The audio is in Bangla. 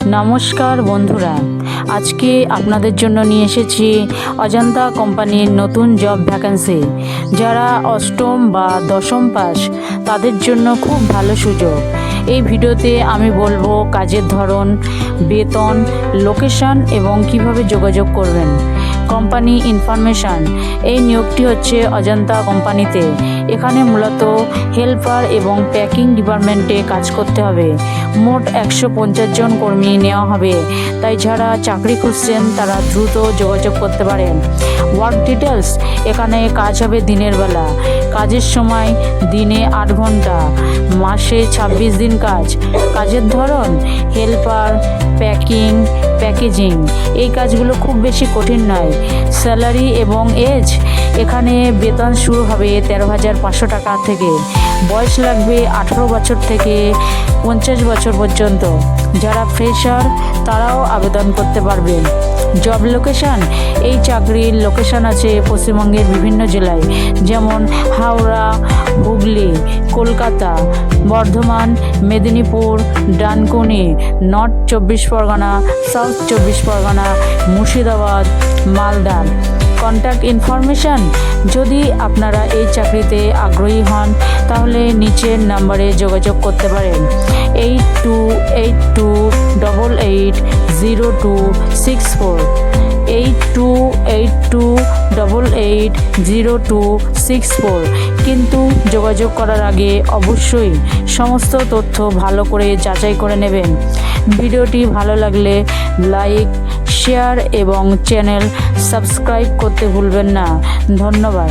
নমস্কার বন্ধুরা, আজকে আপনাদের জন্য নিয়ে এসেছি অজন্তা কোম্পানির নতুন জব ভ্যাকেন্সি। যারা অষ্টম বা দশম পাস তাদের জন্য খুব ভালো সুযোগ। এই ভিডিওতে আমি বলবো কাজের ধরন, বেতন, লোকেশন এবং কিভাবে যোগাযোগ করবেন। Company information. এই নিয়োগটি হচ্ছে অজন্তা কোম্পানিতে। এখানে মূলত হেল্পার এবং প্যাকিং ডিপার্টমেন্টে কাজ করতে হবে। মোট 150 জন কর্মী নেওয়া হবে, তাই যারা চাকরি খুঁজছেন তারা দ্রুত যোগাযোগ করতে পারেন। Work details. এখানে কাজ হবে দিনের বেলা। কাজের সময় দিনে 8 ঘন্টা, মাসে 26 দিন কাজ। কাজের ধরন হেল্পার, প্যাকেজিং। এই কাজগুলো খুব বেশি কঠিন নয়। স্যালারি এবং এজ। এখানে বেতন শুরু হবে 13,500 টাকা থেকে। বয়স লাগবে 18 বছর থেকে 50 বছর পর্যন্ত। যারা ফ্রেশার তারাও আবেদন করতে পারবেন। Job location. এই চাকরির লোকেশন আছে পশ্চিমবঙ্গের বিভিন্ন জেলায়, যেমন Howrah, Hooghly, Kolkata, Bardhaman, Medinipur, Dankuni, north 24 Pargana, south 24 Pargana, Murshidabad, Malda. Contact information. যদি আপনারা এই চাকরিতে আগ্রহী হন তাহলে নিচের নাম্বারে যোগাযোগ করতে পারেন। 8282880264, 8282880264। কিন্তু যোগাযোগ করার আগে অবশ্যই সমস্ত তথ্য ভালো করে যাচাই করে নেবেন। ভিডিওটি ভালো লাগলে লাইক, শেয়ার এবং চ্যানেল সাবস্ক্রাইব করতে ভুলবেন না। ধন্যবাদ।